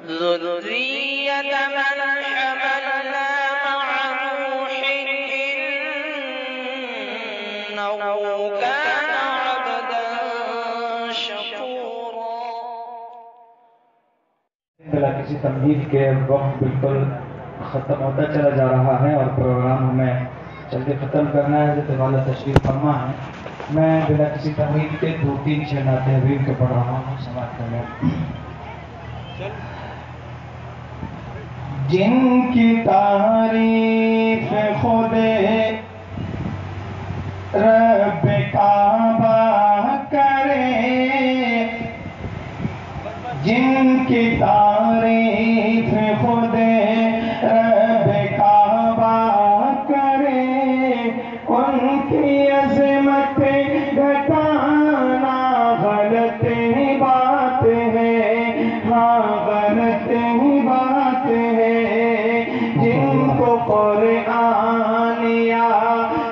ذرية من حملنا مع نوح إنه كان عبدا شكورا. بلا کسی تمہید کے وقت بالکل ختم ہوتا چلا جا رہا ہے اور پروگرام ہمیں جلدی ختم کرنا ہے. حضرت والا تشریف فرما ہے. میں بلا کسی تمہید کے 2-3 نعت حبیب کے پڑھ رہا ہوں. سماعت کریں. جن کی تعریف خود رب کعبہ کرے، جن کی تعریف خود رب کعبہ کرے، ان کی عظمت گھٹانا غلط بات ہے. ہاں غلط بات ہے. جن کو قرآن یا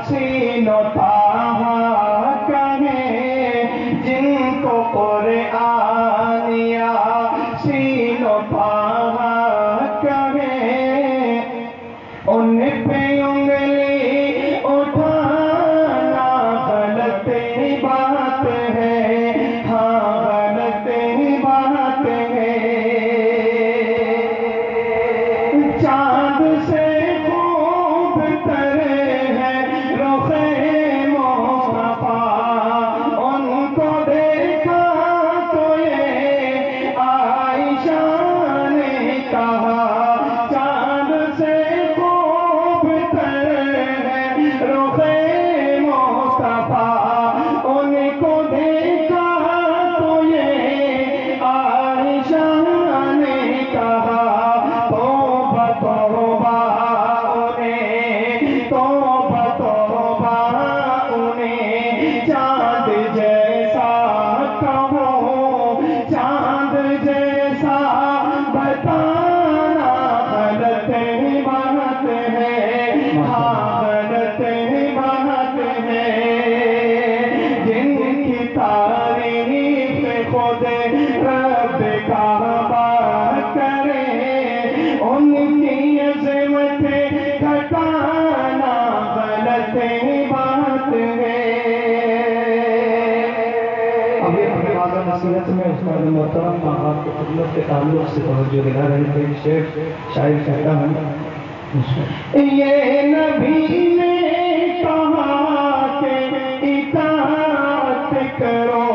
سین و طٰہٰ کہے، جن کو قرآن یا سین و طٰہٰ کہے، ان پہ انگلی اٹھانا غلط بات ہے. ہاں غلط بات ہے. چاند سے خوب تر ہے رخ مصطفیٰ، ان کو دیکھا تو یہ عائشہ نے کہا. چاند سے خوب تر ہے رخ مصطفیٰ، ان کو دیکھا تو یہ عائشہ نے کہا. توبہ توبہ انہیں، توبہ توبہ انہیں، چاند جیسا کہو، چاند جیسا بتانا غلط بات ہے. ہاں غلط بات ہے. جن کی تعریف خود رب کعبہ کرے، ان کی عظمت گھٹانا غلط بات ہے. ابھی اپنے واضح نصیحت میں استاد محترم آپ کی خدمت کے تعلق سے توجہ دلا رہے تھے. شیخ شاعر کہتا ہوں، یہ نبی نے کہا کہ اطاعت کرو،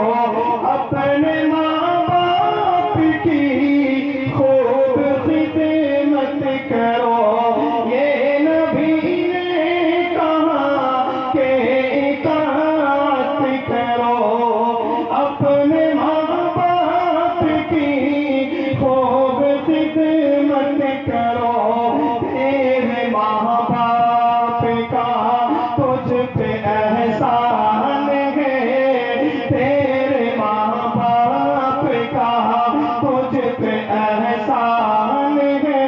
اپنے ماں باپ کی خوب خدمت کرو. یہ نبی نے کہا کہ اطاعت کرو، اپنے ماں باپ کی خوب خدمت کرو. تیرے ماں باپ کا تجھ پہ احسان ہے، تیرے ماں باپ کا تجھ پہ احسان ہے.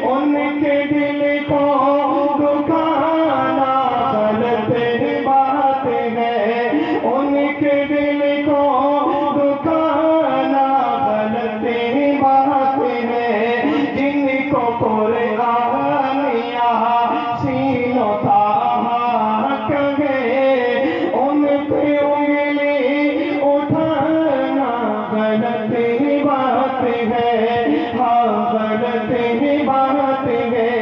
ان کے دل کو دکھانا غلط بات ہے. ان کے دل کو دکھانا غلط بات ہے. جن کو قرآن یا سین و طٰہٰ کہے، ان پہ انگلی اٹھانا غلط بات ہے. ہاں غلط بات ہے.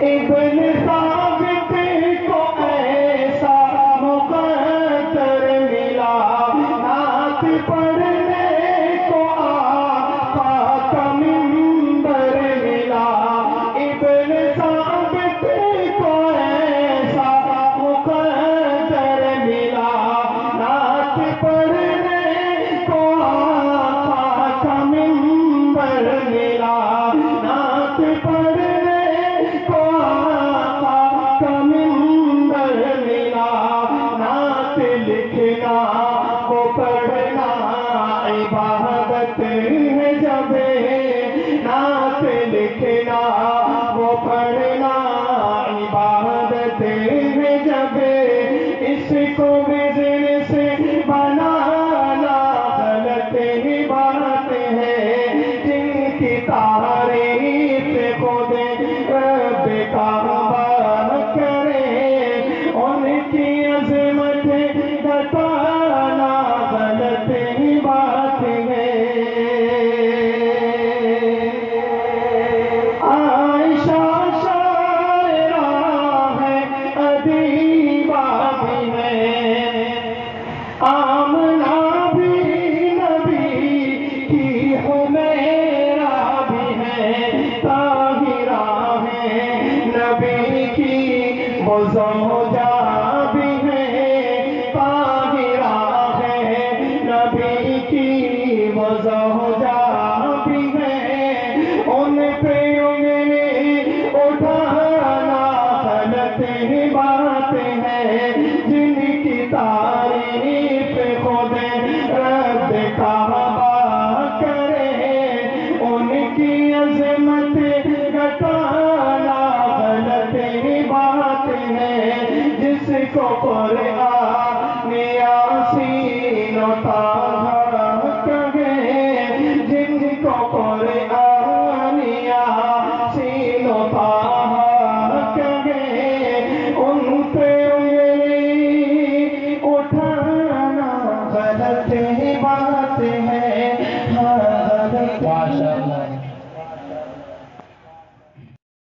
ابن ثابت کو ایسا مقدر ملا، نعت پڑھنے کو آقا کا منبر ملا. ابن ثابت کو ایسا مقدر ملا، نعت پڑھنے کو آقا کا منبر ملا. نعت پڑھنے کو آقا کا منبر ملا. نعت لکھنا وہ پڑھنا عبادت ہے جب، نعت لکھنا وہ پڑھنا عبادت ہے جب. اس کو بزنس بنانا غلط وہ زوجہ بھی ہے طاہرہ ہے، نبی کی وہ زوجہ بھی ہے، ان پہ انگلی اٹھانا غلط بات ہے، جن کی تعریف خود رب کعبہ کرے، ان کی عظمت گھٹانا غلط بات ہے، جس کو قرآن